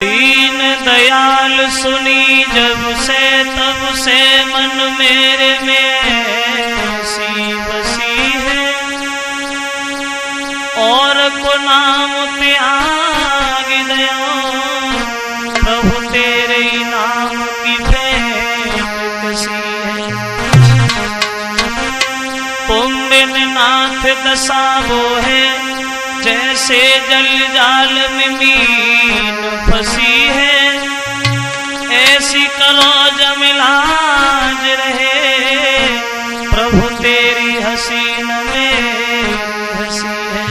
दीन दयाल सुनी जब से तब से मन मेरे में सी बसी है, और को नाम त्याग दया प्रभु तेरे नाम की भेंट कसी है। पुण्य नाथ दशा वो है जैसे जल जाल में मीन फंसी है, ऐसी करो जमिलाज रहे प्रभु तेरी हसीन में हंसी है।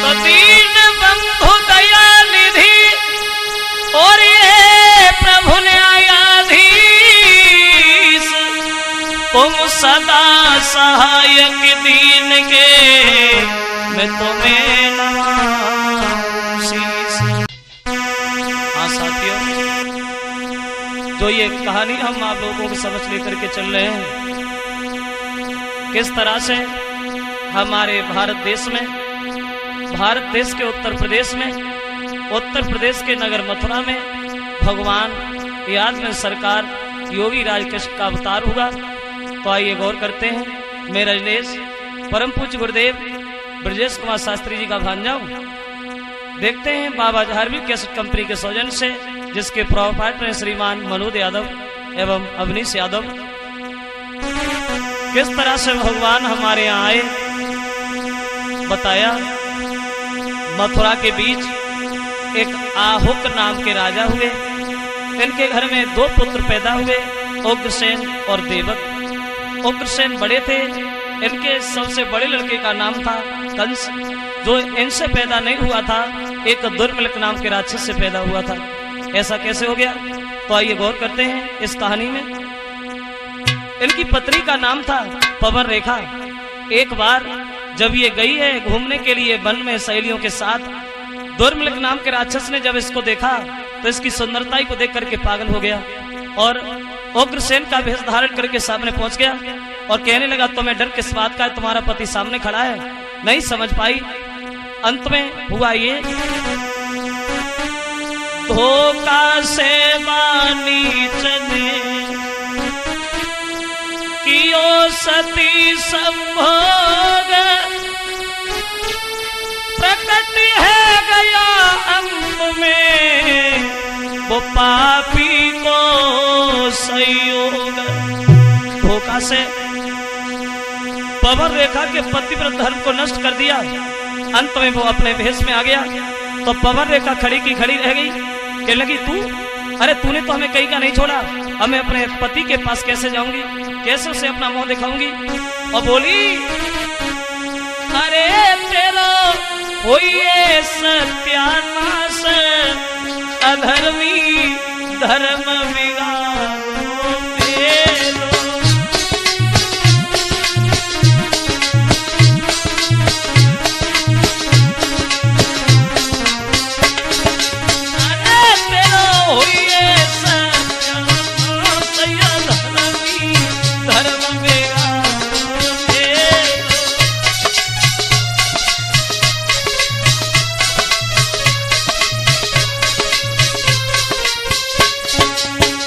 तो दीन बंधु दया निधि और ये प्रभु न्यायाधीश, तुम सदा सहायक दीन के मैं तुम्हें नवाऊं शीश। हाँ साथियों, जो ये कहानी हम आप लोगों को समझ लेकर के चल रहे हैं, किस तरह से हमारे भारत देश में, भारत देश के उत्तर प्रदेश के नगर मथुरा में भगवान याद में सरकार योगी राज कृष्ण का अवतार हुआ। तो आइए गौर करते हैं। मैं रजनेश परम पूज्य गुरुदेव ब्रजेश कुमार शास्त्री जी का भांजा हूं। देखते हैं बाबा धार्मिक कैसेट कंपनी के सौजन्य से, जिसके प्रोप्राइटर श्रीमान मनोज यादव एवं अवनीश यादव, किस तरह से भगवान हमारे यहाँ आए। बताया मथुरा के बीच एक आहुक नाम के राजा हुए। इनके घर में 2 पुत्र पैदा हुए, उग्रसेन और देवक। उग्रसेन बड़े थे, इनके सबसे बड़े लड़के का नाम था कंस, जो इनसे पैदा नहीं हुआ था, एक दुर्मिलक नाम के राक्षस से पैदा हुआ था। ऐसा कैसे हो गया? तो आइए गौर करते हैं इस कहानी में। इनकी पत्नी का नाम था पवन रेखा। एक बार जब ये गई है घूमने के लिए वन में सहेलियों के साथ, दुर्मिलक नाम के राक्षस ने जब इसको देखा तो इसकी सुंदरता को देख करके पागल हो गया और उग्रसेन का भेष धारण करके सामने पहुंच गया और कहने लगा, तुम्हें डर किस बात का है, तुम्हारा पति सामने खड़ा है। नहीं समझ पाई। अंत में हुआ ये, धोखा से बानी चने कियो सती संभोग, प्रकट है गया अंत में वो पापी को संयोग। धोखा से पवन रेखा के पतिव्रत धर्म को नष्ट कर दिया। अंत में वो अपने भेष में आ गया तो पवन रेखा खड़ी की खड़ी रह गई। कहने लगी, अरे तूने तो हमें कहीं का नहीं छोड़ा, अब मैं अपने पति के पास कैसे जाऊंगी, कैसे उसे अपना मुंह दिखाऊंगी। और बोली, अरे तेरा होइए सत्यानाश, अधर्मी धर्म बिगाड़ो मेलो। अरे तेरा होइए सत्यानाश, अधर्मी धर्म बिगाड़ो मेलो।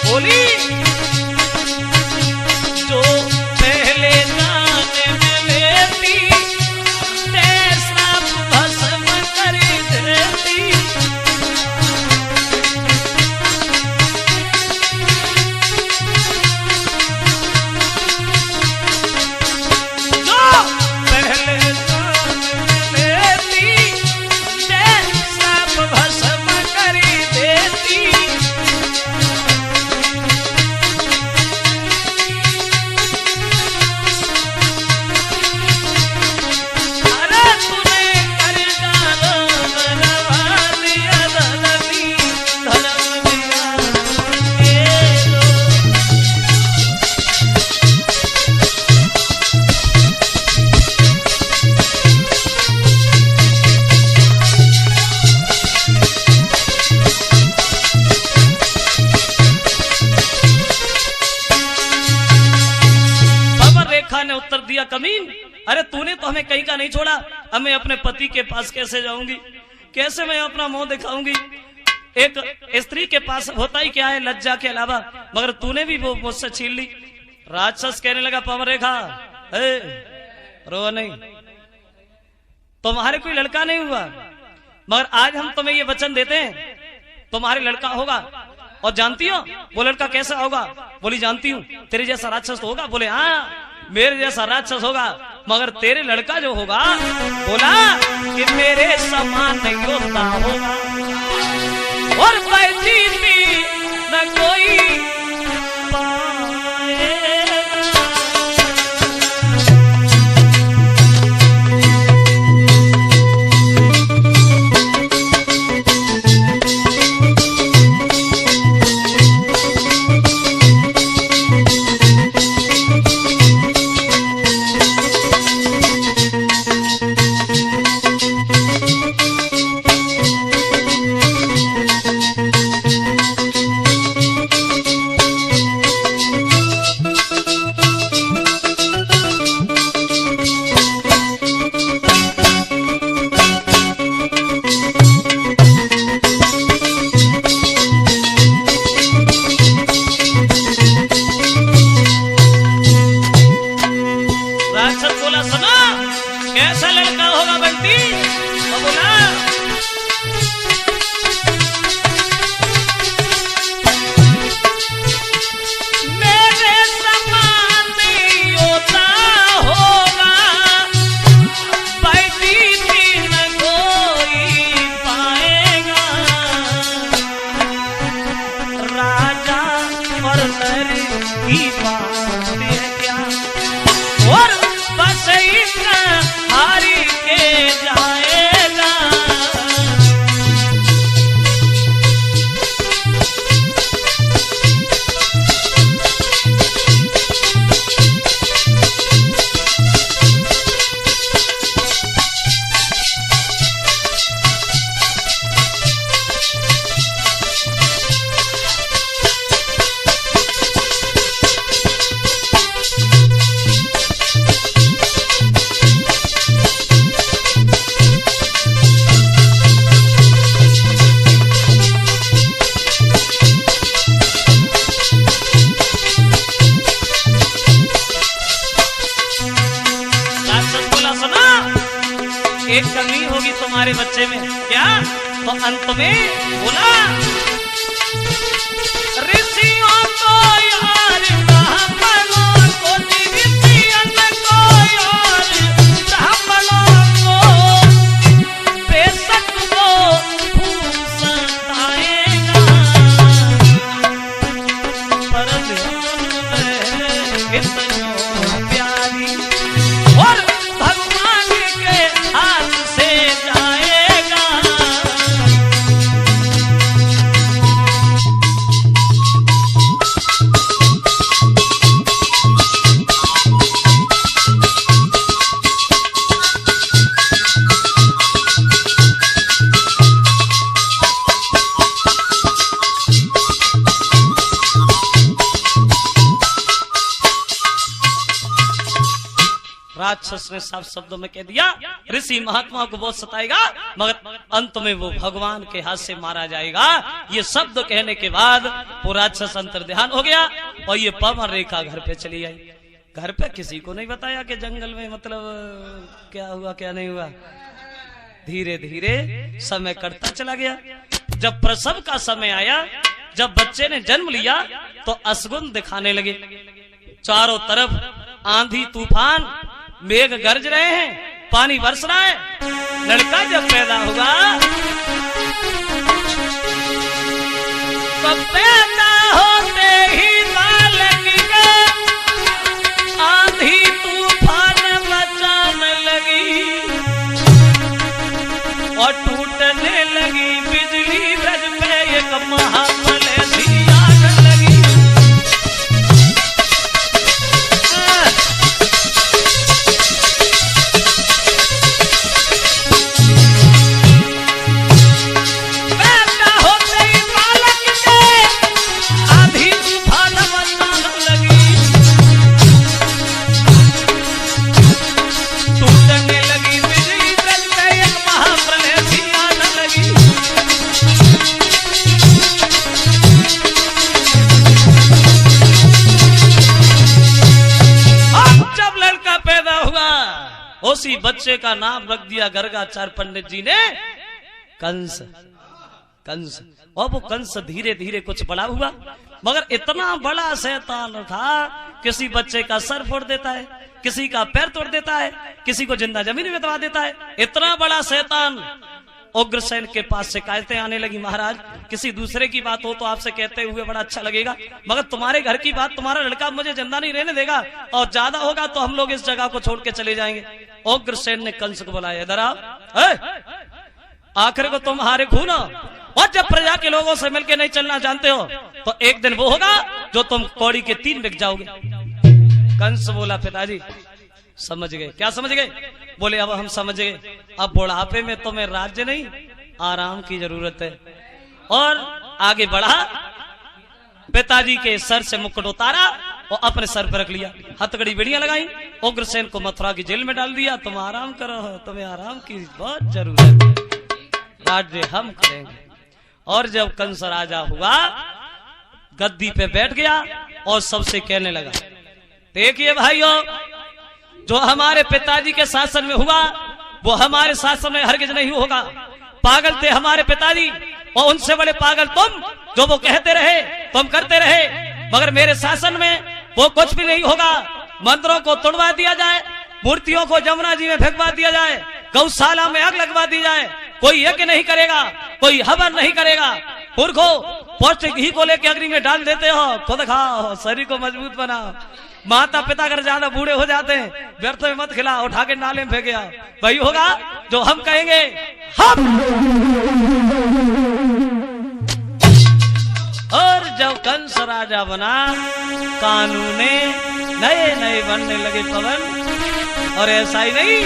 बोली, जो पहले जाने में लेती तेरा भस्म कर देती। जो पहले जाने में लेती तेरा भस्म कर देती। उत्तर दिया, कमीन, अरे तूने तो हमें मैंने कहीं का नहीं छोड़ा, अब मैं अपने पति के पास कैसे जाऊंगी, कैसे मैं अपना मुंह दिखाऊंगी। एक स्त्री के पास होता ही क्या है, लज्जा के अलावा, मगर तूने भी वो मुझसे छीन ली। राक्षस कहने लगा, पवरेखा रो नहीं, तुम्हारे कोई लड़का नहीं हुआ, मगर आज हम तुम्हें ये वचन देते हैं तुम्हारे लड़का होगा। और जानती हो वो लड़का कैसा होगा? बोली जानती हूँ, तेरे जैसा राक्षस तो होगा। बोले हाँ मेरे जैसा राक्षस होगा, मगर तेरे लड़का जो होगा, बोला कि मेरे समान योद्धा होगा और बैठी भी न कोई एक कमी होगी तुम्हारे बच्चे में। क्या? तो अंत में बोला ऋषियों को यार ब्राह्मणों को, ऋषियन को यार ब्राह्मणों को, बेशक वो भूषण आएगा पर इतनो प्यारी और भगवान के हाथ से जाएगा। राक्षस ने साफ शब्दों में कह दिया ऋषि महात्मा को बहुत सताएगा, मगर अंत में वो भगवान के हाथ से मारा जाएगा। ये शब्द कहने के बाद वो राक्षस अंतर्ध्यान हो गया और ये पवन रेखा घर पे चली आई। घर पे किसी को नहीं बताया कि जंगल में मतलब क्या हुआ क्या नहीं हुआ। धीरे धीरे समय कटता चला गया। जब प्रसव का समय आया, जब बच्चे ने जन्म लिया तो असगुन दिखाने लगे। चारों तरफ आंधी तूफान, मेघ गरज रहे हैं, पानी बरस रहा है। लड़का जब पैदा हुआ तो पैदा होते ही बालक के आंधी तूफान बचाने लगी और टूटने लगी बिजली रज पे एक महामले थी आग लगी। टूटने उसी बच्चे का नाम रख दिया गर्गाचार्य पंडित जी ने कंस। कंस, और वो कंस धीरे धीरे कुछ बड़ा हुआ, मगर इतना बड़ा शैतान था, किसी बच्चे का सर फोड़ देता है, किसी का पैर तोड़ देता है, किसी को जिंदा जमीन में दबा देता है। इतना बड़ा शैतान। उग्रसेन के पास शिकायतें आने लगी, महाराज किसी दूसरे की बात हो तो आपसे कहते हुए बड़ा अच्छा लगेगा, मगर तुम्हारे घर की बात, तुम्हारा लड़का मुझे जिंदा नहीं रहने देगा, और ज्यादा होगा तो हम लोग इस जगह को छोड़ के चले जाएंगे। उग्रसेन ने कंस को बुलाया, इधर आओ, आखिर को तुम्हारे खून, और जब प्रजा के लोगों से मिलकर नहीं चलना जानते हो तो एक दिन वो होगा जो तुम कौड़ी के 3 बिक जाओगे। कंस बोला, पिताजी समझ गए। क्या समझ गए? बोले अब हम समझ गए, अब बुढ़ापे में तुम्हें राज्य नहीं, आराम की जरूरत है। और आगे बढ़ा, पिताजी के सर से मुकुट उतारा और अपने सर पर रख लिया, हथकड़ी बेड़ियां लगाई, उग्रसेन को मथुरा की जेल में डाल दिया। तुम आराम करो, तुम्हें आराम की बहुत जरूरत है, राज्य हम करेंगे। और जब कंस राजा हुआ, गद्दी पे बैठ गया और सबसे कहने लगा, देखिए भाइयों, जो हमारे पिताजी के शासन में हुआ वो हमारे शासन में हरगिज नहीं होगा। पागल थे हमारे पिताजी, और उनसे बड़े पागल तुम, जो वो कहते रहे तुम करते रहे, मगर मेरे शासन में वो कुछ भी नहीं होगा। मंदिरों को तोड़वा दिया जाए, मूर्तियों को जमुना जी में फेंकवा दिया जाए, गौशाला में आग लगवा दी जाए, कोई यज्ञ नहीं करेगा, कोई हवन नहीं करेगा। पुरखो पौष्टिक घी को लेके अग्नि में डाल देते हो, खुद खाओ, शरीर को मजबूत बनाओ। माता पिता अगर ज्यादा बूढ़े हो जाते हैं, व्यर्थ में मत खिलाओ, उठा के नाले में फेंके आओ। वही होगा जो हम कहेंगे। हम और जब कंस राजा बना, कानूने नए नए बनने लगे पवन। और ऐसा ही नहीं,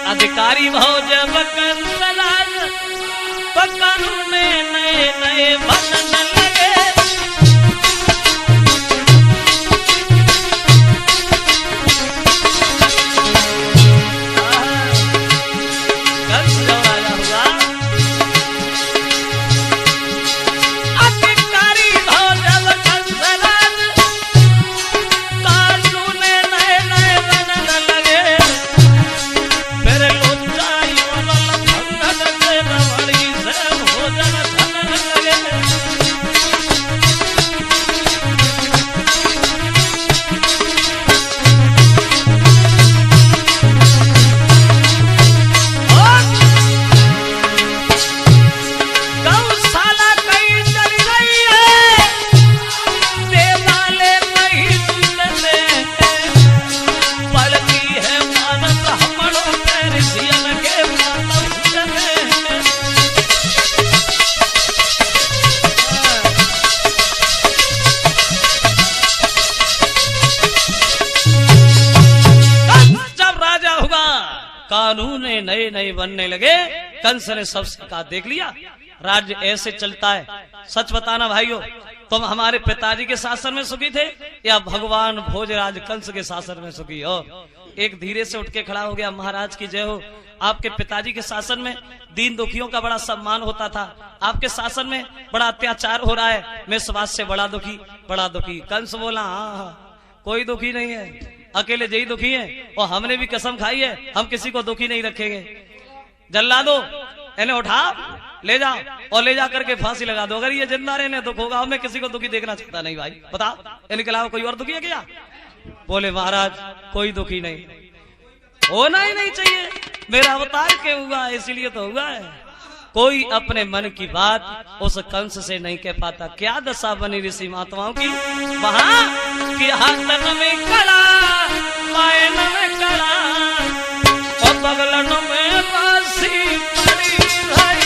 अधिकारी भाव जब कंस राज, तो कानूने नए नए बनने लगे। कानून नए नए बनने लगे। कंस ने सबसे कहा, देख लिया राज्य ऐसे चलता है। सच बताना भाइयों, तुम हमारे पिताजी के शासन में सुखी थे या भगवान भोजराज कंस के शासन में सुखी हो? एक धीरे से उठ के खड़ा हो गया, महाराज की जय हो। आपके पिताजी के शासन में दीन दुखियों का बड़ा सम्मान होता था, आपके शासन में बड़ा अत्याचार हो रहा है, मैं इस बात से बड़ा दुखी, बड़ा दुखी। कंस बोला, हाँ, कोई दुखी नहीं है, अकेले यही दुखी है, और हमने भी कसम खाई है हम किसी को दुखी नहीं रखेंगे। जल्लादो, इन्हें उठा ले जाओ और ले जा करके फांसी लगा दो। अगर ये जिंदा रहने दुख होगा, मैं किसी को दुखी देखना चाहता नहीं। भाई बताओ, इनके अलावा कोई और दुखी है क्या? बोले महाराज कोई दुखी नहीं, होना ही नहीं चाहिए, मेरा अवतार क्यों हुआ, इसीलिए तो हुआ है। कोई अपने मन की बात उस कंस से नहीं कह पाता। क्या दशा बनी ऋषि महात्माओं की, वहां कि हाथन में कला, पायन में कला, और बगलन में बांसी पड़ी भाई।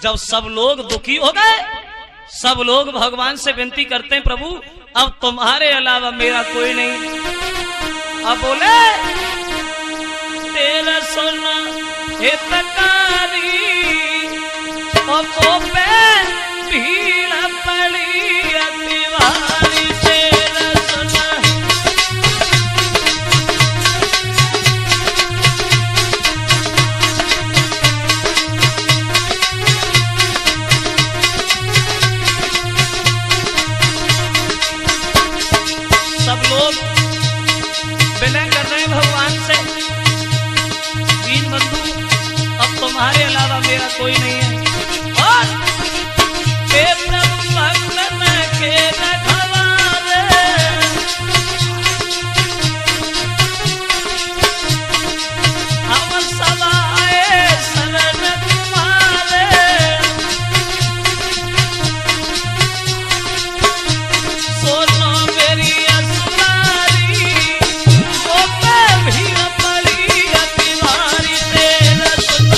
जब सब लोग दुखी हो गए, सब लोग भगवान से विनती करते हैं, प्रभु अब तुम्हारे अलावा मेरा कोई नहीं। अब बोले तेरा सोना हितकारी और तो पे भीड़ पड़ी अतिवारी। तेरा सोना सब लोग विनय कर रहे हैं भगवान से, दीन बंधु अब तुम्हारे अलावा मेरा कोई नहीं है। और के रखवारे हम सवाए शरण तुम्हारे। सोनो मेरी असुरारी वो पे भीड़ पड़ी अतिवारी। तेरा सुना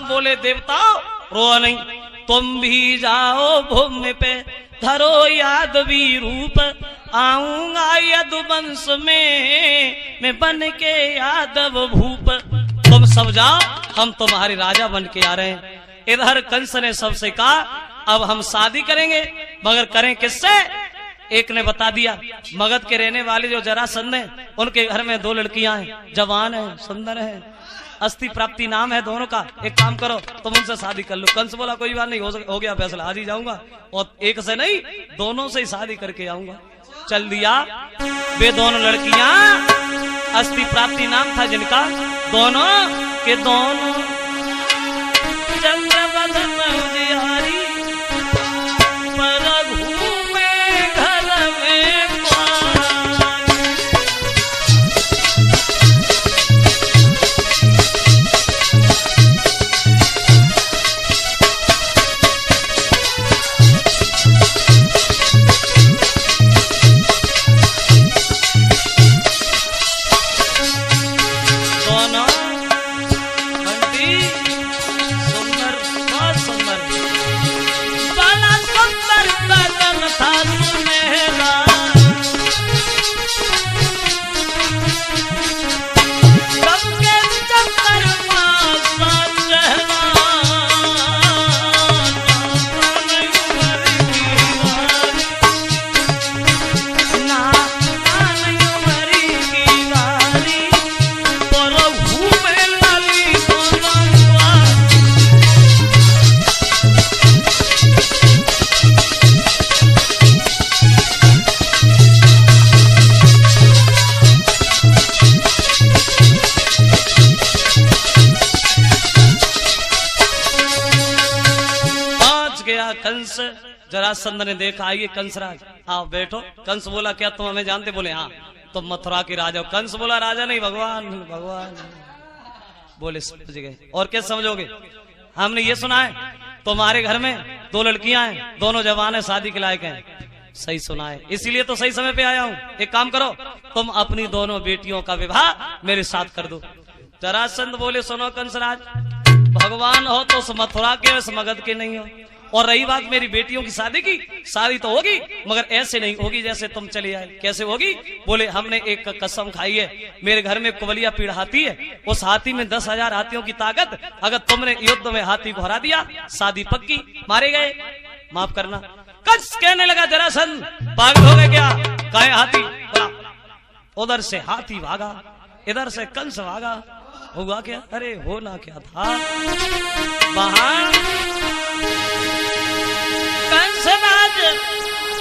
बोले देवताओं रो नहीं, तुम भी जाओ भूमि पे धरो यादवी रूप। आऊंगा यदुवंश में मैं बन के यादव भूप। तुम सब जाओ, हम तुम्हारे राजा बन के आ रहे हैं। इधर कंस ने सबसे कहा अब हम शादी करेंगे, मगर करें किससे? एक ने बता दिया, मगध के रहने वाले जो जरासंध हैं उनके घर में 2 लड़कियां हैं, जवान है, सुंदर है, अस्थि प्राप्ति नाम है दोनों का। एक काम करो तुम उनसे शादी कर लो। कंस बोला कोई बात नहीं, हो गया फैसला, आज ही जाऊंगा और एक से नहीं दोनों से ही शादी करके आऊंगा। चल दिया। वे दोनों लड़कियां अस्थि प्राप्ति नाम था जिनका, दोनों के दोनों चंद्रवदन उजियारी पर घूमे घर में कंस। जरासंध ने देखा आइए कंसराज आओ बैठो। कंस बोला क्या तुम हमें जानते? बोले हाँ तुम मथुरा के राजा हो। कंस बोला राजा नहीं भगवान भगवान। बोले समझ गए। और क्या समझोगे? हमने ये सुना है तुम्हारे घर में 2 लड़कियां हैं, दोनों जवान है, शादी के लायक हैं। सही सुना है, इसीलिए तो सही समय पे आया हूँ। एक काम करो तुम अपनी दोनों बेटियों का विवाह मेरे साथ कर दो। जरासंध बोले सुनो कंसराज, भगवान हो तो उस मथुरा के उस मगध के नहीं हो। और रही बात मेरी बेटियों की शादी की, शादी तो होगी मगर ऐसे नहीं होगी जैसे तुम चले आए। कैसे होगी? बोले हमने एक कसम खाई है, मेरे घर में कुबलिया पीड़ हाथी है, उस हाथी में 10,000 हाथियों की ताकत। अगर तुमने युद्ध में हाथी को हरा दिया शादी पक्की, मारे गए, माफ करना। कंस कहने लगा जरासंध पागल हो गए क्या? काहे हाथी? उधर से हाथी भागा, इधर से कंस भागा। हुआ क्या? अरे होना क्या था वहां कंसराज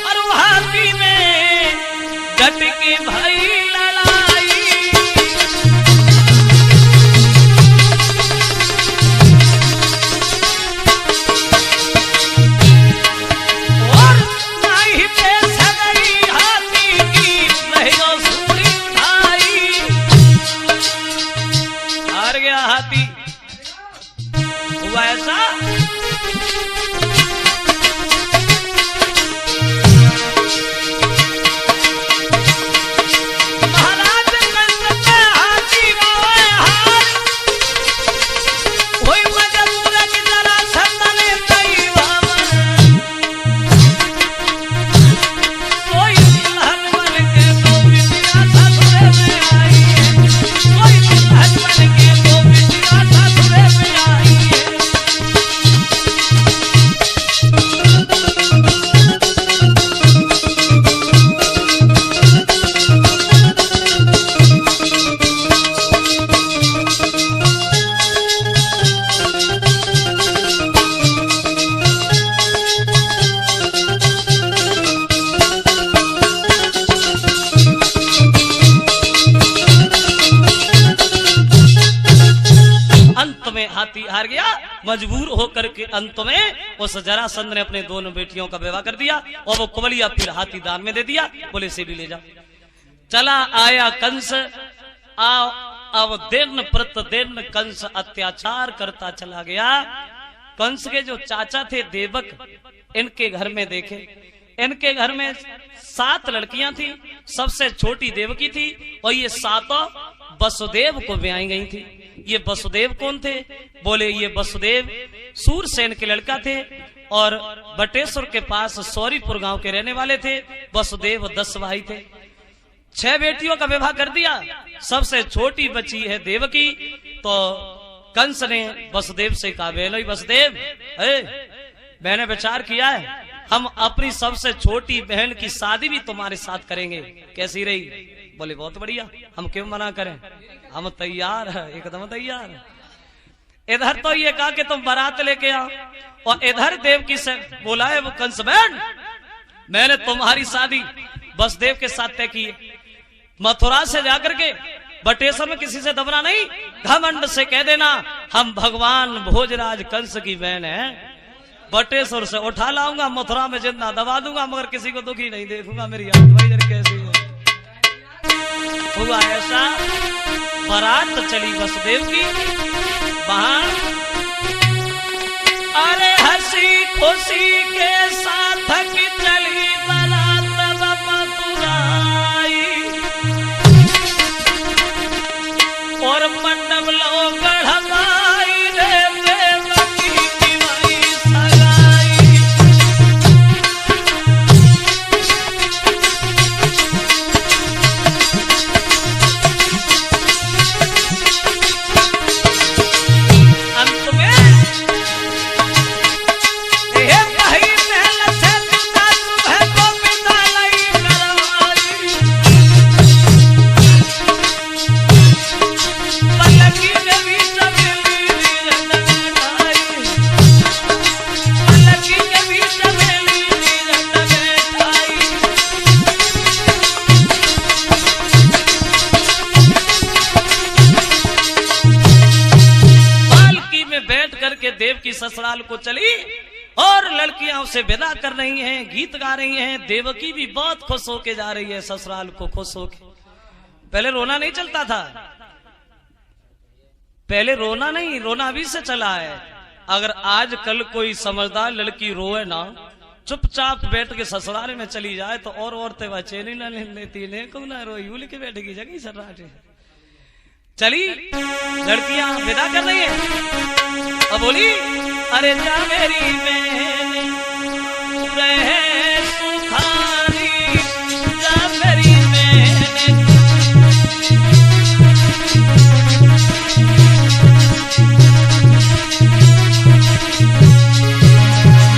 और हाथी में डट के भाई लड़ाई। और नहीं पे सगई हाथी की रहेगा सूरी भाई। हार गया हाथी। हुआ ऐसा मजबूर होकर के अंत में उस जरासंध ने अपने दोनों बेटियों का विवाह कर दिया और वो कुबलिया फिर हाथी दान में दे दिया, बोले से भी ले जाओ। चला आया कंस, अब दिन प्रतिदिन कंस अत्याचार करता चला गया। कंस के जो चाचा थे देवक, इनके घर में देखे, इनके घर में 7 लड़कियां थी, सबसे छोटी देवकी थी और ये 7 वसुदेव को ब्याई गई थी। ये वसुदेव कौन थे? बोले ये वसुदेव सूरसेन के लड़का थे और बटेश्वर के पास सौरीपुर गांव के रहने वाले थे। वसुदेव 10 भाई थे। 6 बेटियों का विवाह कर दिया, सबसे छोटी बची है देवकी। तो कंस ने वसुदेव से कहा, बेलो वसुदेव, मैंने विचार किया है, हम अपनी सबसे छोटी बहन की शादी भी तुम्हारे साथ करेंगे, कैसी रही? बोले बहुत बढ़िया, हम क्यों मना करें, हम तैयार है, एकदम तैयार है। इधर तो ये कहा कि तुम बारात लेके आओ, और इधर देवकी से बोला है वो कंस, बहन मैंने तुम्हारी शादी वसुदेव के साथ तय की है। मथुरा से जाकर के बटेश्वर में किसी से दबना नहीं, घमंड से कह देना हम भगवान भोजराज कंस की बहन है। बटेश्वर से उठा लाऊंगा, मथुरा में जिंदा दबा दूंगा, मगर किसी को दुखी नहीं देखूंगा। मेरी हाथ कैसी है। हुआ ऐसा, बारात चली वसुदेव की, वहां अरे हंसी खुशी के साथ चली बारात मथुराई, और मंडप लो गढ़वाई रे देवकी की वही सगाई। अंत में देव की ससुराल को चली और लड़कियां उसे विदा कर रही हैं, गीत गा रही हैं। देवकी भी बहुत खुश होके जा रही है ससुराल को, खुश होके। पहले रोना नहीं चलता था, पहले रोना नहीं, रोना अभी से चला है। अगर आज कल कोई समझदार लड़की रोए ना, चुपचाप बैठ के ससुराल में चली जाए तो और औरतें बचे नहीं ना लेती, ने को ना रो यूल के बैठेगी जगह सर्राटे। चली लड़कियां विदा कर रही है, अब बोली अरे जा मेरी बहन रहे सुखारी, जा मेरी बहन।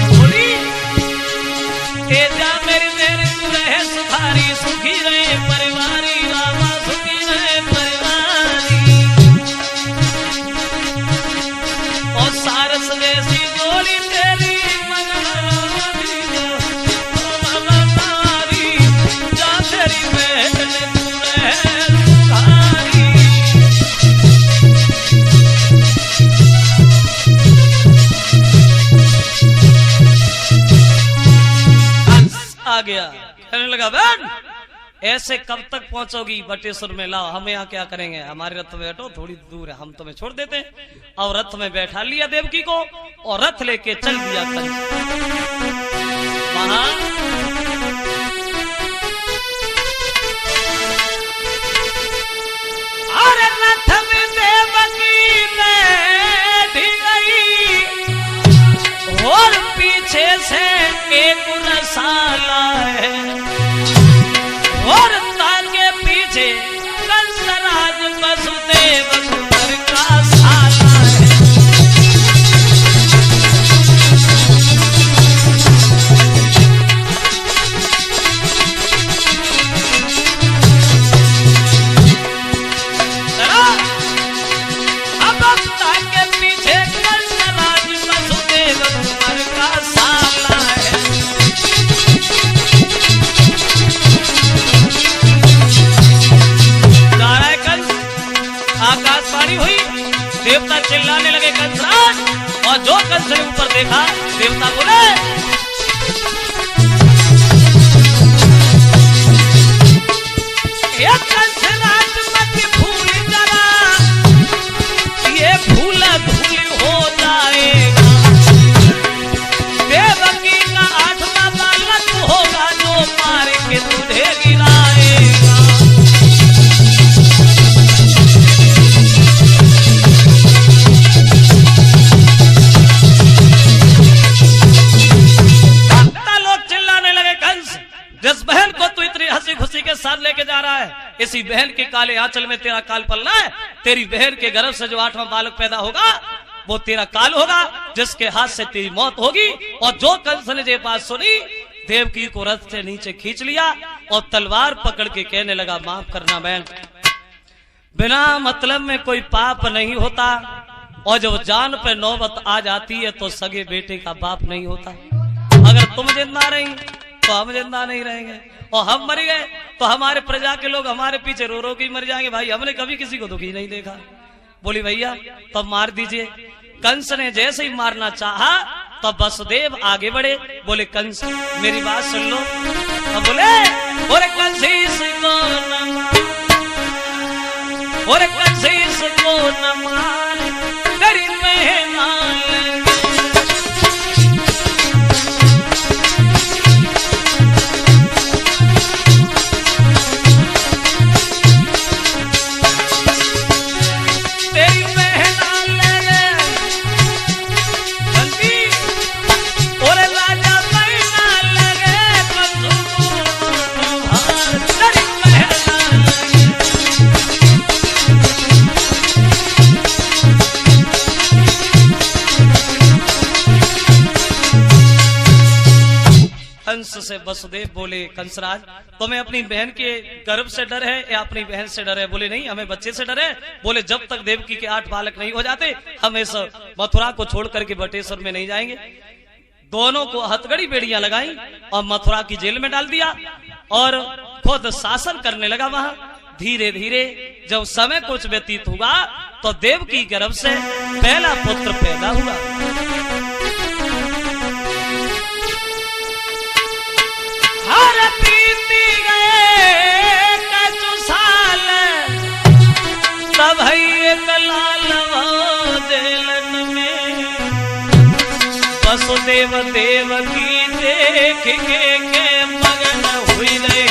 बोली ए जा मेरी बहन तू रहे सुखारी, सुखी रहे परिवारी, रामा सुखी रहे परिवारी। और सारस जैसी बोली तेरी मंगलवारी, जा तेरी बहन तू रहे सुखारी। आ गया, कहने लगा बहन ऐसे कब तक पहुंचोगी बटेश्वर में, लाओ हम यहाँ क्या करेंगे, हमारे रथ में बैठो, थोड़ी दूर है, हम तुम्हें छोड़ देते हैं। और रथ में बैठा लिया देवकी को और रथ लेके चल दिया कंस। वहां और रथ में देवकी बैठी गई और पीछे से एक रसाला है और ताके पीछे कंसराज वसुदेव सुंदर का साला है। अब ताके पीछे कंसराज वसुदेव सुंदर का साला है। कंस ने ऊपर देखा, देवता बोले ये कंस राज मत भूल जरा, ये भूल धूल हो जाएगा। देवकी का 8वां बालक होगा जो मार के तुझे गिराएगा। लोग चिल्लाने लगे, कंस जिस बहन को तू इतनी हंसी खुशी के साथ लेके जा रहा है, इसी बहन के काले आंचल में तेरा काल पलना है। तेरी बहन के गर्भ से जो 8वां बालक पैदा होगा वो तेरा काल होगा, जिसके हाथ से तेरी मौत होगी। और जो कंस ने ये बात सुनी, देवकी को रथ से नीचे खींच लिया और तलवार पकड़ के कहने लगा, माफ करना बहन, बिना मतलब में कोई पाप नहीं होता, और जब जान पे नौबत आ जाती है तो सगे बेटे का बाप नहीं होता। अगर तुम जिंदा रही तो हम जिंदा नहीं रहेंगे, और हम मर गए तो हमारे प्रजा के लोग हमारे पीछे रो रो के मर जाएंगे। भाई हमने कभी किसी को दुखी नहीं देखा। बोली भैया तब मार दीजिए। कंस ने जैसे ही मारना चाहा तो वसुदेव आगे बढ़े, बोले कंस मेरी बात सुन लो। अब बोले कंस इसको न मार, तेरी बहन से वसुदेव बोले, कंसराज तुम्हें अपनी बहन के गर्भ से डर है या अपनी बहन से डर है? बोले नहीं, हमें बच्चे से डर है। बोले जब तक देवकी के 8 बालक नहीं हो जाते हम इस मथुरा को छोड़ करके बटेश्वर में नहीं जाएंगे। दोनों को हथकड़ी बेड़ियां लगाई और मथुरा की जेल में डाल दिया और खुद शासन करने लगा वहां। धीरे धीरे जब समय कुछ व्यतीत हुआ तो देवकी गर्भ से पहला पुत्र पैदा हुआ। बीती गए कछु साल, तब एक लाल जेलन में वसुदेव देवकी देख के मगन हुई रहे।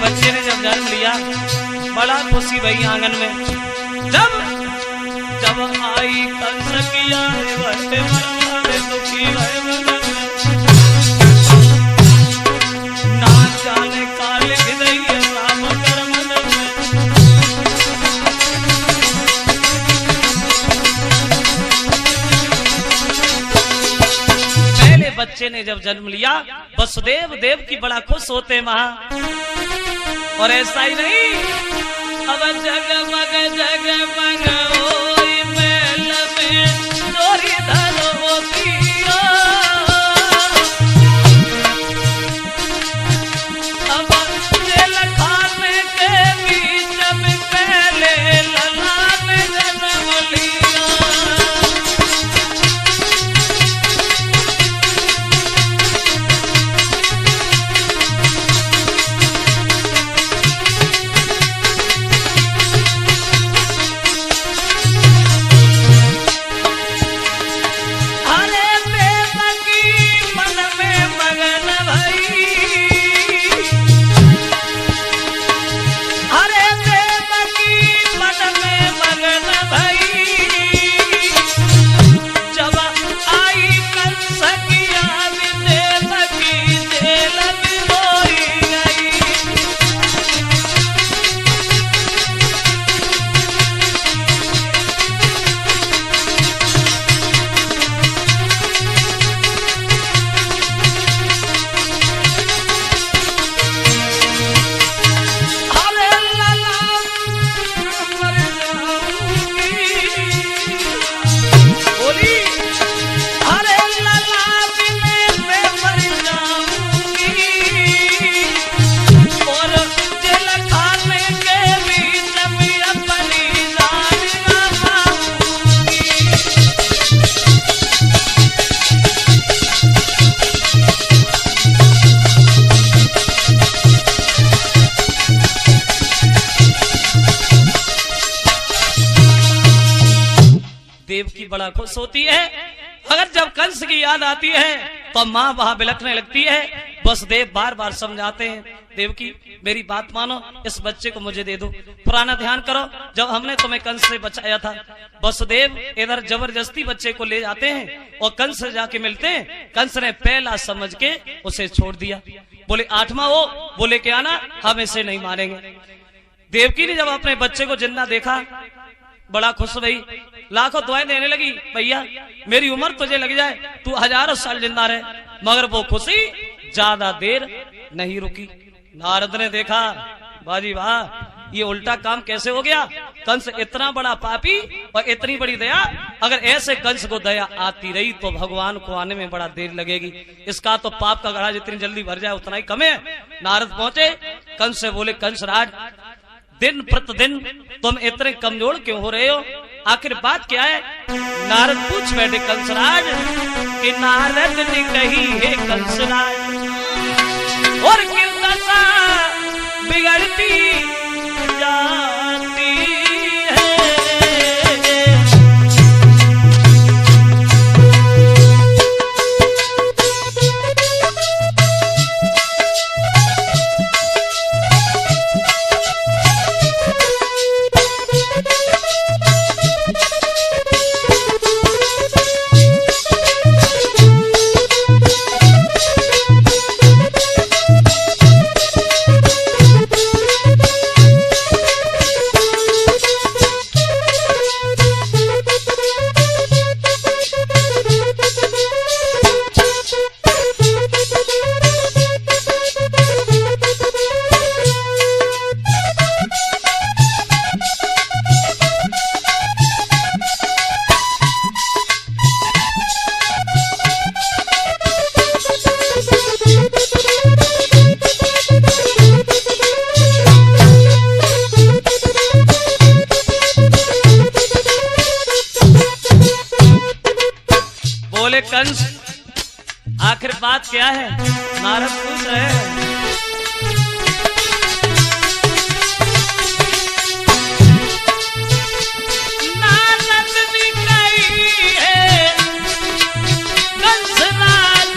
बच्चे ने जब जन्म लिया बड़ा खुशी भई आंगन में। जब जब आई कंस की आए बड़े मरवाड़े दुखी भय मन में, ना जाने काले हृदय राम कर मन में। पहले बच्चे ने जब जन्म लिया वसुदेव देव की बड़ा खुश होते वहां। और ऐसा ही नहीं, अब जगमग जगमग होई महल में डोरी धर होती हो। अब जेल खाने के बीच में पहले ललाट जन्म लिया। बड़ा खुश होती है। अगर जब कंस की याद आती है तो माँ वहां बिलखने लगती है। वसुदेव बार बार समझाते हैं, देवकी मेरी बात मानो, इस बच्चे को मुझे दे दो। पुराना ध्यान करो, जब हमने तुम्हें कंस से बचाया था। वसुदेव इधर जबरदस्ती बच्चे को ले जाते हैं और कंस से जाके मिलते हैं। कंस ने पहला समझ के उसे छोड़ दिया। बोले 8वां हो, बोले के आना, हम इसे नहीं मारेंगे। देवकी ने जब अपने बच्चे को जिंदा देखा बड़ा खुश भई, लाखों दुआएं देने लगी, भैया मेरी उम्र तुझे लग जाए, तू हजारों साल जिंदा रहे। मगर वो खुशी ज्यादा देर नहीं रुकी। नारद ने देखा, बाजी वाह, ये उल्टा काम कैसे हो गया। कंस इतना बड़ा पापी और इतनी बड़ी दया, अगर ऐसे कंस को दया आती रही तो भगवान को आने में बड़ा देर लगेगी। इसका तो पाप का गढ़ा जितनी जल्दी भर जाए उतना ही कम है। नारद पहुंचे, कंस से बोले, कंस राज दिन प्रतिदिन तुम इतने कमजोर क्यों हो रहे हो, आखिर बात क्या है। नारद पूछ बैठे कंसराज कि नारद ने कही है कंसराज, और क्यों दशा बिगड़ती जाती है। कंस आखिर बात क्या है। नारद पूछ रहे हैं, नारद ने कही है कंसराज,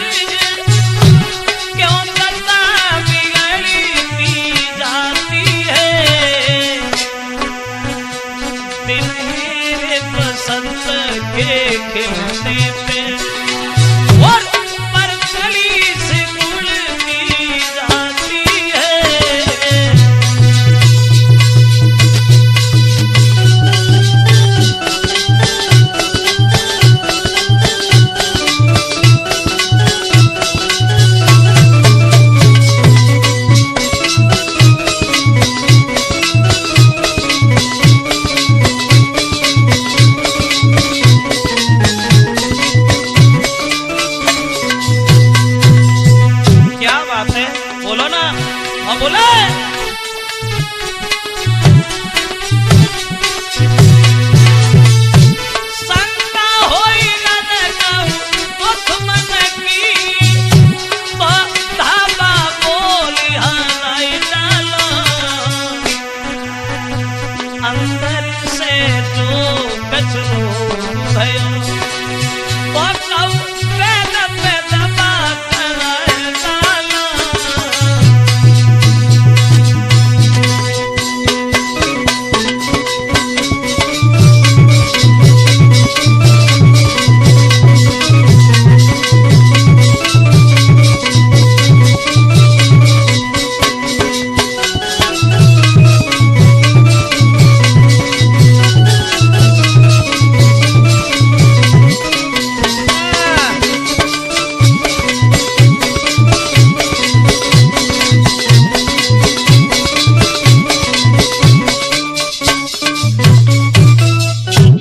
क्यों दशा बिगड़ती जाती है। दिन मेरे बसंत के खिलने पे और परछली से उड़ती जाती है।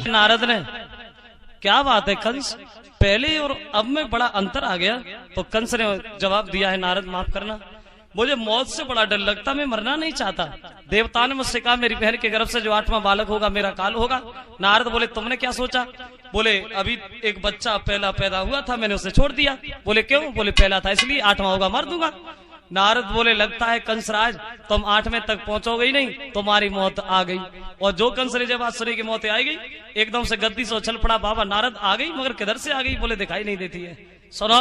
नारद ने, क्या बात है कंस, पहले और अब में बड़ा अंतर आ गया। तो कंस ने जवाब दिया है, नारद माफ करना, मुझे मौत से बड़ा डर लगता, मैं मरना नहीं चाहता। देवता ने मुझसे कहा मेरी बहन के गर्भ से जो 8वां बालक होगा मेरा काल होगा। नारद बोले तुमने क्या सोचा। बोले अभी एक बच्चा पहला पैदा हुआ था, मैंने उसे छोड़ दिया। बोले क्यों। बोले पहला था इसलिए, 8वां होगा मार दूंगा। नारद बोले लगता है कंसराज तुम 8वें तक पहुंचोगे ही नहीं, तुम्हारी मौत आ गई। और जो कंस ने जब बात सुनी की मौत आई गई, एकदम से गद्दी से उछल पड़ा, बाबा नारद आ गई, मगर किधर से आ गई? बोले दिखाई नहीं देती है। सुनो,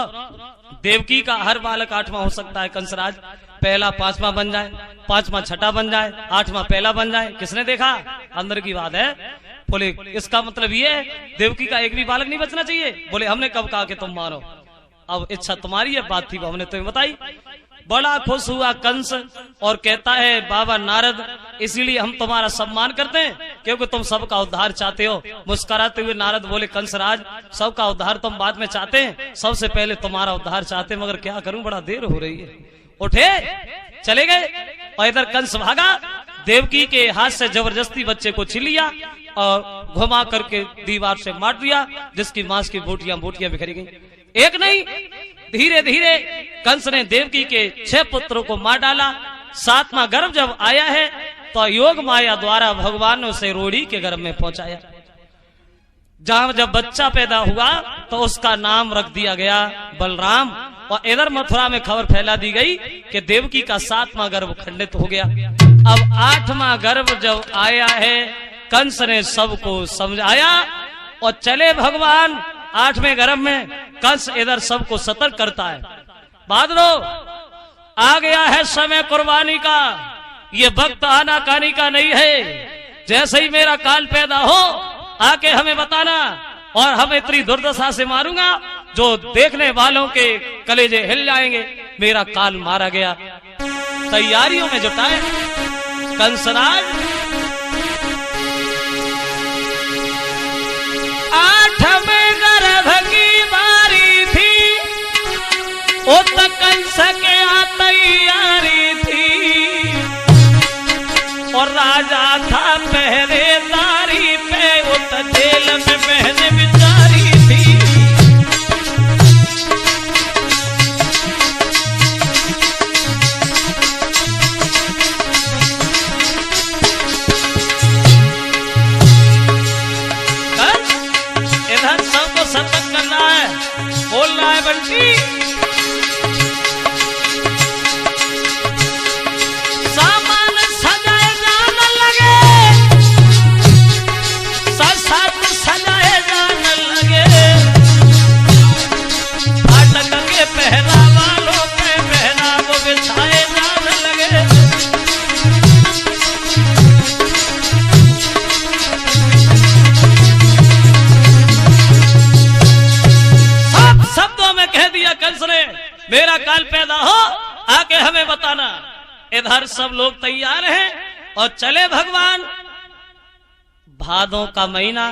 देवकी का हर बालक 8वां हो सकता है कंसराज, पहला 5वां बन जाए, 5वां छठा बन जाए, 8वां पहला बन जाए। किसने देखा? अंदर की बात है। बोले इसका मतलब ये है देवकी का एक भी बालक नहीं बचना चाहिए? बोले हमने कब कहा कि तुम मारो, अब इच्छा तुम्हारी है, बात थी वो हमने तुम्हें बताई। बड़ा खुश हुआ कंस और कहता है बाबा नारद इसीलिए हम तुम्हारा सम्मान करते हैं क्योंकि तुम सबका उद्धार चाहते हो। मुस्कुराते हुए नारद बोले कंसराज सबका उद्धार तुम बाद में चाहते हैं, सबसे पहले तुम्हारा उद्धार चाहते हैं, मगर क्या करूं बड़ा देर हो रही है। उठे चले गए और इधर कंस भागा, देवकी के हाथ से जबरदस्ती बच्चे को छीन लिया और घुमा करके दीवार से मार दिया, जिसकी मांस की बोटियां बिखरी गई। एक नहीं, धीरे धीरे कंस ने देवकी के 6 पुत्रों को मार डाला। 7वां गर्भ जब आया है तो योग माया द्वारा भगवान ने उसे रोड़ी के गर्भ में पहुंचाया। जहां जब बच्चा पैदा हुआ तो उसका नाम रख दिया गया बलराम। और इधर मथुरा में खबर फैला दी गई कि देवकी का 7वां गर्भ खंडित हो गया। अब 8वां गर्भ जब आया है कंस ने सबको समझाया और चले भगवान 8वें गर्भ में। कंस इधर सबको सतर्क करता है, बादलो आ गया है समय कुर्बानी का, ये वक्त आनाकानी का नहीं है। जैसे ही मेरा काल पैदा हो आके हमें बताना और हम इतनी दुर्दशा से मारूंगा जो देखने वालों के कलेजे हिल जाएंगे। मेरा काल मारा गया। तैयारियों में जुटाए कंसराज। 8वें गर्भ की बारी थी, ओ तो कंस के यहाँ तैयारी थी और राजा था पहरेदारी पे, वो तो जेल में बहने बिचारी थी। इधर सबको सतर्क करना है, बोलना है बंटी। सामान सजाए जाने लगे, साथ सजाए जाने लगे, फाटक के पहरा वालों पे पहरा वो बिछाए जाने लगे। शब्दों में कह दिया कंस ने मेरा काल पैदा हो आके हमें बताना। इधर सब लोग तैयार हैं और चले भगवान। भादों का महीना,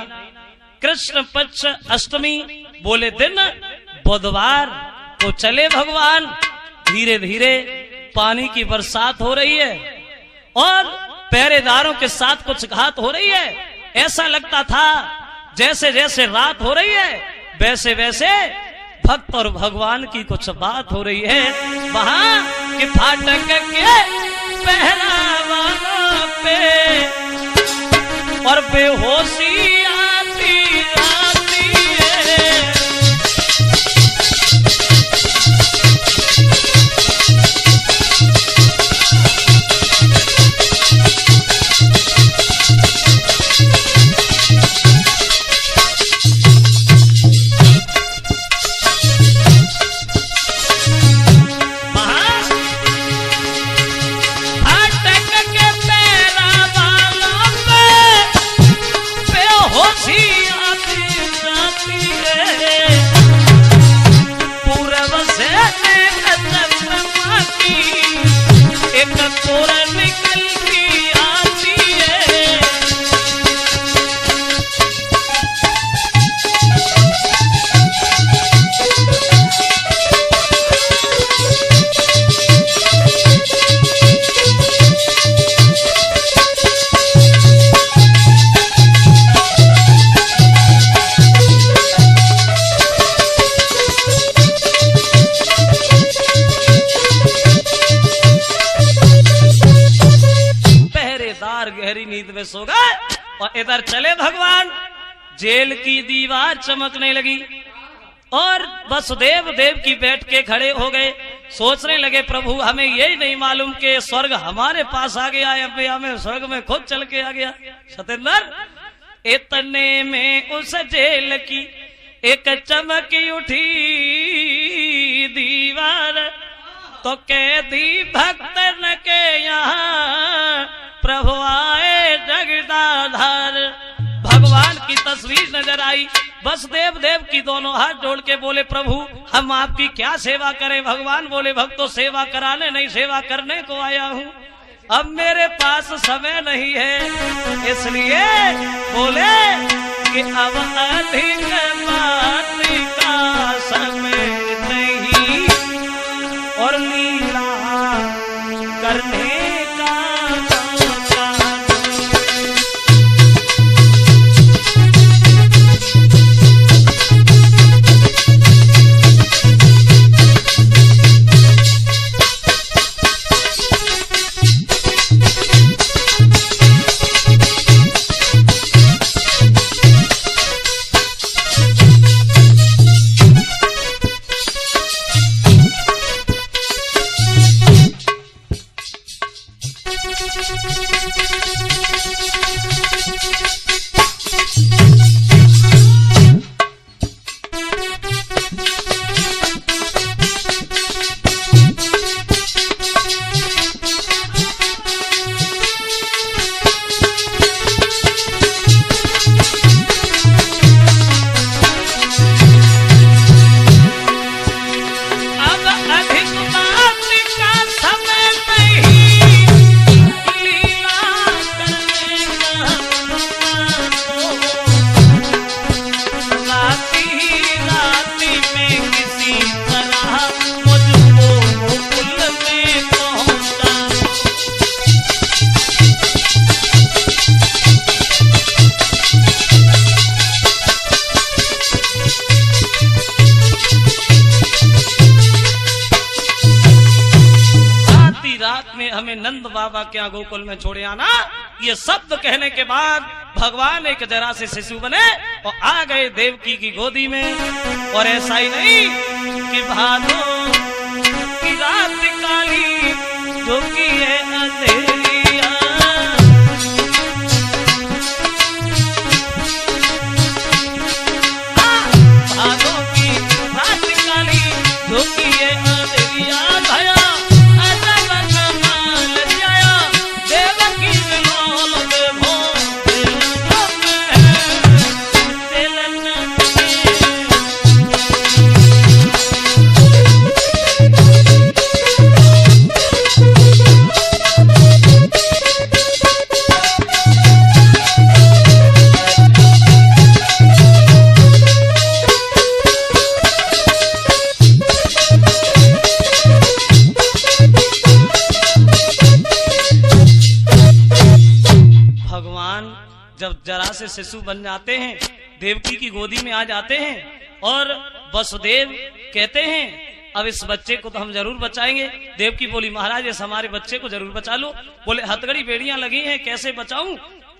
कृष्ण पक्ष अष्टमी बोले दिन, बुधवार को चले भगवान। धीरे धीरे पानी की बरसात हो रही है और पहरेदारों के साथ कुछ घात हो रही है। ऐसा लगता था जैसे जैसे रात हो रही है वैसे वैसे भक्त और भगवान की कुछ बात हो रही है। वहां के फाटक के पहरावानों पे और बेहोशी आती आती है। गहरी नींद में सो गए और इधर चले भगवान। जेल की दीवार चमकने लगी और वसुदेव देव की बैठ के खड़े हो गए। सोचने लगे प्रभु हमें यही नहीं मालूम कि स्वर्ग हमारे पास आ गया है, अब हमें स्वर्ग में खुद चल के आ गया। सतेंद्र इतने में उस जेल की एक चमक उठी दीवार, तो कैदी भक्तन के यहाँ प्रभु आए जगदाधार। भगवान की तस्वीर नजर आई। वसुदेव देव की दोनों हाथ जोड़ के बोले प्रभु हम आपकी क्या सेवा करें। भगवान बोले भक्तों सेवा कराने नहीं सेवा करने को आया हूँ, अब मेरे पास समय नहीं है, इसलिए बोले कि अब अधिक बात का समय नहीं और लीला करने का नंद बाबा क्या गोकुल में छोड़े आना। ये शब्द कहने के बाद भगवान एक जरा से शिशु बने और आ गए देवकी की गोदी में। और ऐसा ही नहीं कि भादो की रात काली जो की है अंधेरिया, भादो की रात काली जो की है अंधेरिया, भया जरा से शिशु बन जाते हैं, देवकी की गोदी में आ जाते हैं और वसुदेव कहते हैं अब इस बच्चे को तो हम जरूर बचाएंगे। देवकी बोली महाराज इस हमारे बच्चे को जरूर बचा लो। बोले हथकड़ी बेड़ियां लगी हैं कैसे बचाऊं।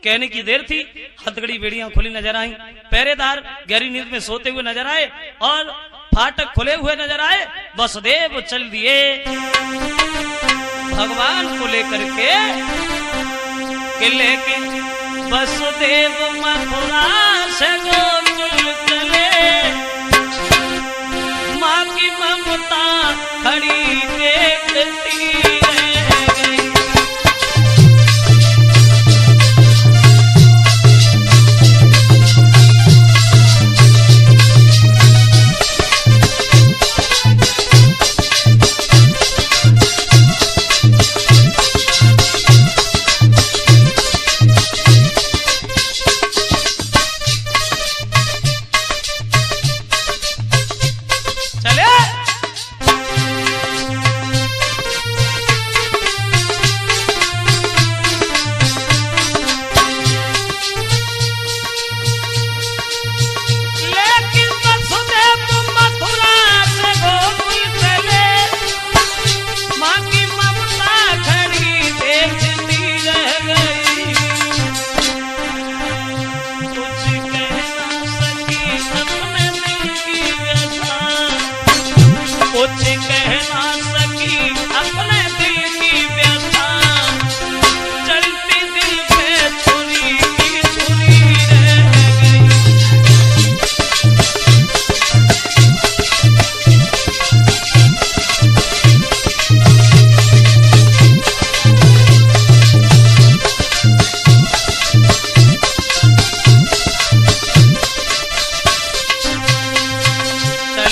कहने की देर थी, हथकड़ी बेड़ियां खुली नजर आई, पहरेदार गहरी नींद में सोते हुए नजर आए और फाटक खुले हुए नजर आए। वसुदेव चल दिए भगवान को लेकर के लेके वसुदेव मथुरा से गोकुल चले, माँ की ममता खड़ी देखती रह गई।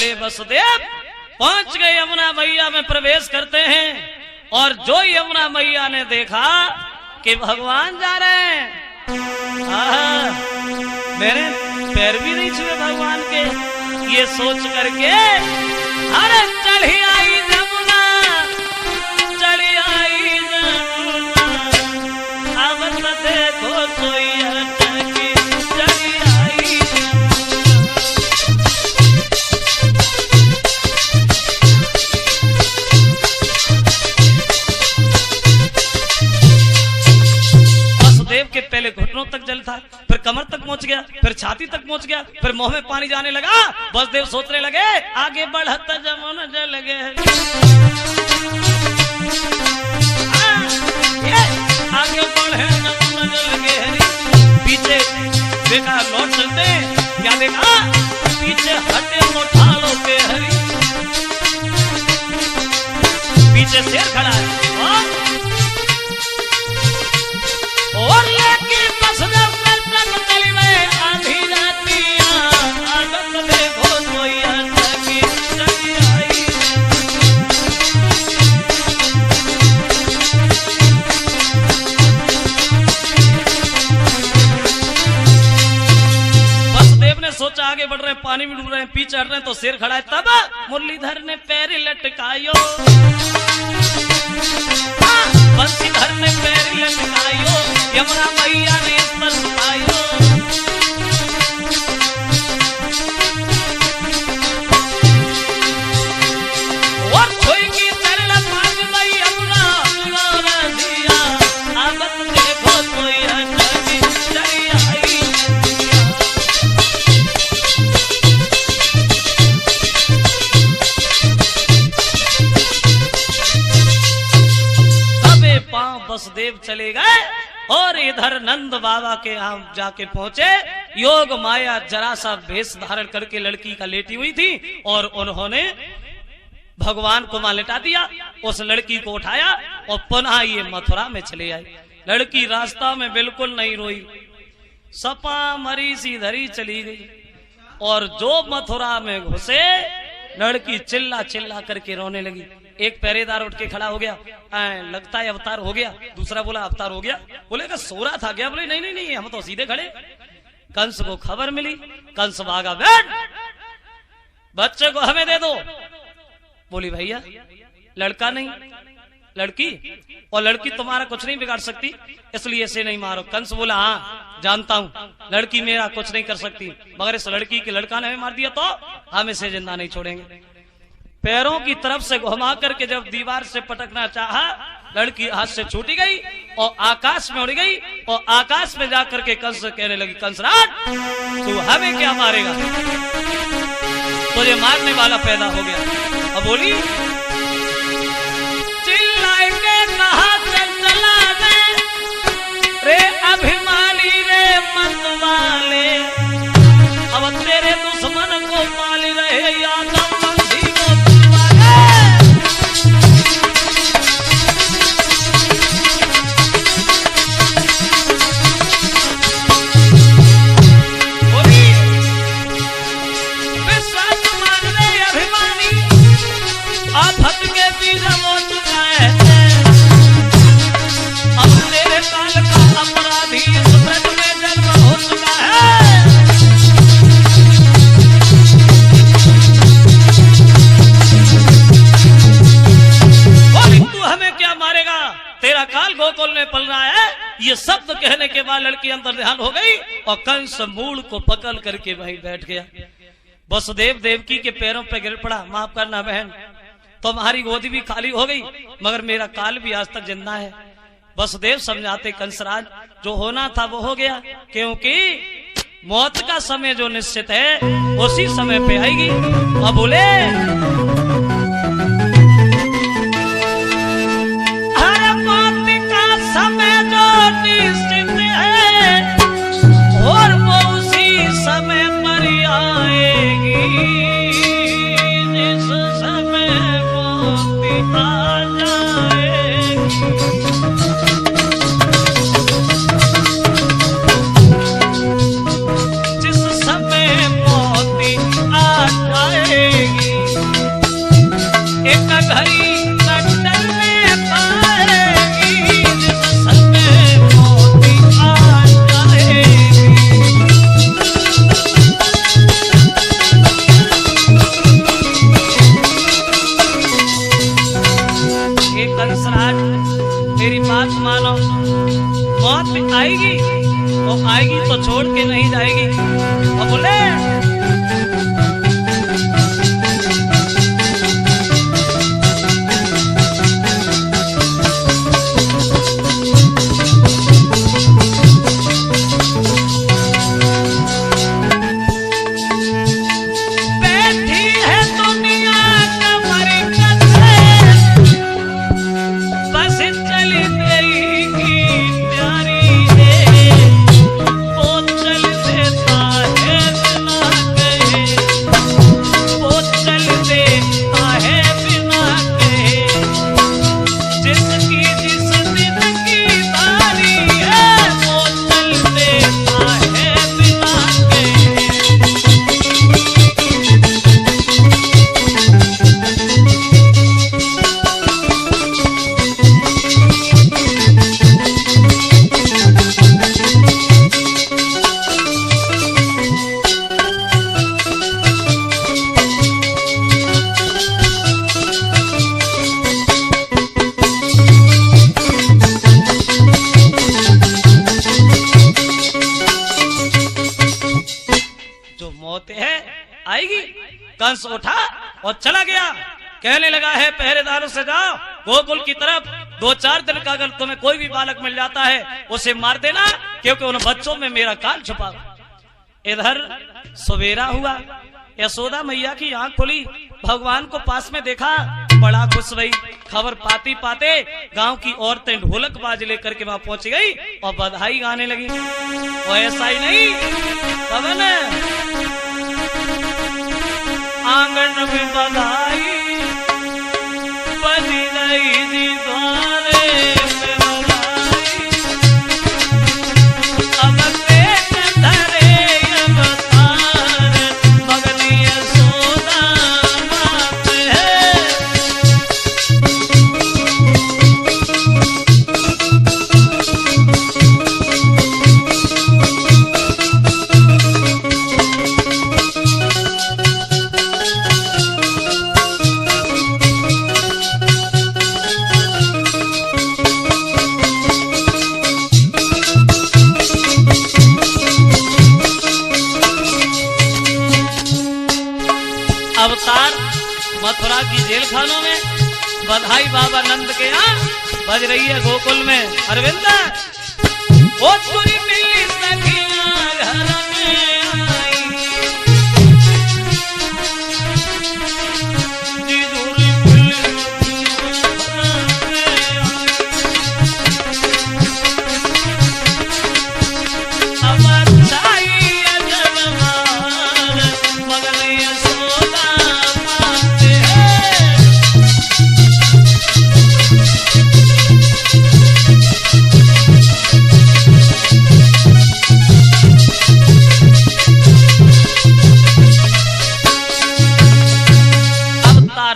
चले वसुदेव पहुंच गए, यमुना मैया में प्रवेश करते हैं। और जो यमुना मैया ने देखा कि भगवान जा रहे हैं, मेरे पैर भी नहीं छुए भगवान के, ये सोच करके अरे चढ़ी आई यमुना, चढ़ी आई यमुना, अब तो देखो सोइया टकी, चढ़ी आई वसुदेव के पहले घुटनों तक जल था, फिर कमर तक पहुंच गया, फिर छाती तक पहुंच गया, फिर मुंह में पानी जाने लगा। वसुदेव सोचने लगे आगे बढ़त जमुना जल गए, आगे बढ़े जमुना जल गए। पीछे देखा लौट चलते, क्या देखा पीछे हटे मोठालो के हरी, पीछे शेर खड़ा है और लेके वसुदेव तक चली गए आधी रातिया, आगत देखो सोइया टकी, चली आई। वसुदेव ने सोचा आगे बढ़ रहे हैं, पानी में डूब रहे हैं, पीछे हट रहे हैं, तो शेर खड़ा है। तब मुरलीधर ने पैर लटकायो, बंसीधर ने पैर लटकायो, यमुना मैया ने इस पर सुनायो। और कोई की तरल पाग गई यमुना दिया, आगत देखो सोइया टकी, चली आई। अबे पांव वसुदेव चले गए और इधर नंद बाबा के यहाँ जाके पहुंचे। योग माया जरा सा भेष धारण करके लड़की का लेटी हुई थी और उन्होंने भगवान को वहां लेटा दिया, उस लड़की को उठाया और पुनः ये मथुरा में चले आए। लड़की रास्ता में बिल्कुल नहीं रोई, सपा मरी सी धरी चली गई। और जो मथुरा में घुसे लड़की चिल्ला चिल्ला करके रोने लगी। एक पहरेदार उठ के खड़ा हो गया, लगता है अवतार हो गया। दूसरा बोला अवतार हो गया, बोले का सोरा था क्या? बोले नहीं नहीं नहीं, हम तो सीधे खड़े। कंस को खबर मिली, कंस भागा, बैठ बच्चे को हमें दे दो। बोली भैया लड़का नहीं लड़की, और लड़की तुम्हारा कुछ नहीं बिगाड़ सकती, इसलिए इसे नहीं मारो। कंस बोला हाँ जानता हूँ लड़की मेरा कुछ नहीं कर सकती, मगर इस लड़की के लड़का ने हमें मार दिया तो हम इसे जिंदा नहीं छोड़ेंगे। पैरों की तरफ से घुमा करके जब दीवार से पटकना चाहा, लड़की हाथ से छूटी गई और आकाश में उड़ गई। और आकाश में जाकर के कंस कहने लगी, कंसराज तू हमें क्या मारेगा, तुझे मारने वाला पैदा हो गया। अब बोली चिल्लाएंगे कहा चला रे अभिमानी रे मत वाले, अब तेरे दुश्मन को पाल रहे यादव पल रहा है। ये शब्द कहने के बाद लड़की अंदर ध्यान हो गई और कंस मूल को पकड़ करके वहीं बैठ गया। वसुदेव देवकी के पैरों पे गिर पड़ा, माफ करना बहन तुम्हारी गोदी भी खाली हो गई, मगर मेरा काल भी आज तक जिंदा है। वसुदेव समझाते कंसराज जो होना था वो हो गया, क्योंकि मौत का समय जो निश्चित है उसी समय पे आएगी। अब बोले समय जो निश्चित है और वो उसी समय पर आएगी, जिस समय मौत आ जाएगी। जिस समय मौत आ जाएगी घड़ी कंडल में पाएगी, जिस समय मोती आ जाएगी। एक कंसराज मेरी बात मानो, मौत आएगी और आएगी तो छोड़ के नहीं जाएगी। और बोले कंस उठा और चला गया। कहने लगा है पहरेदारों से जाओ गोकुल की तरफ, 2-4 दिन का अगर तुम्हें कोई भी बालक मिल जाता है उसे मार देना, क्योंकि उन बच्चों में मेरा काल छुपा। इधर सवेरा हुआ, यशोदा मैया की आंख खुली, भगवान को पास में देखा, बड़ा खुश हुई। खबर पाती पाते गांव की औरतें ढोलक बाज लेकर के वहां पहुंच गई और बधाई गाने लगी। और ऐसा ही नहीं, पवन आंगन में बधाई बजी रही थी, द्वारे में बधाई अब पेट धरे अवतार, मगनी यशोदा मात है। अवतार मथुरा की जेल खानों में, बधाई बाबा नंद के यहाँ बज रही है गोकुल में। अरविंद ओ पूरी मिली सखियां घर में आई, जिजूरी मिली अब अच्छाई अजनवार, मगन यशोदा मात है।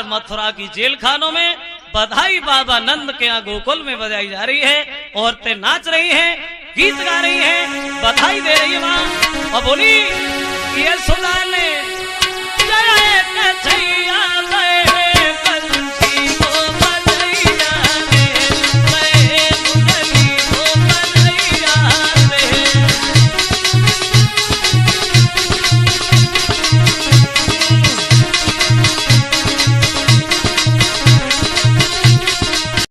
मथुरा की जेल खानों में बधाई बाबा नंद के यहाँ गोकुल में बजाई जा रही है। औरतें नाच रही हैं, गीत गा रही हैं, बधाई दे रही है माँ। और बोली ये सुना ले जय कन्हैया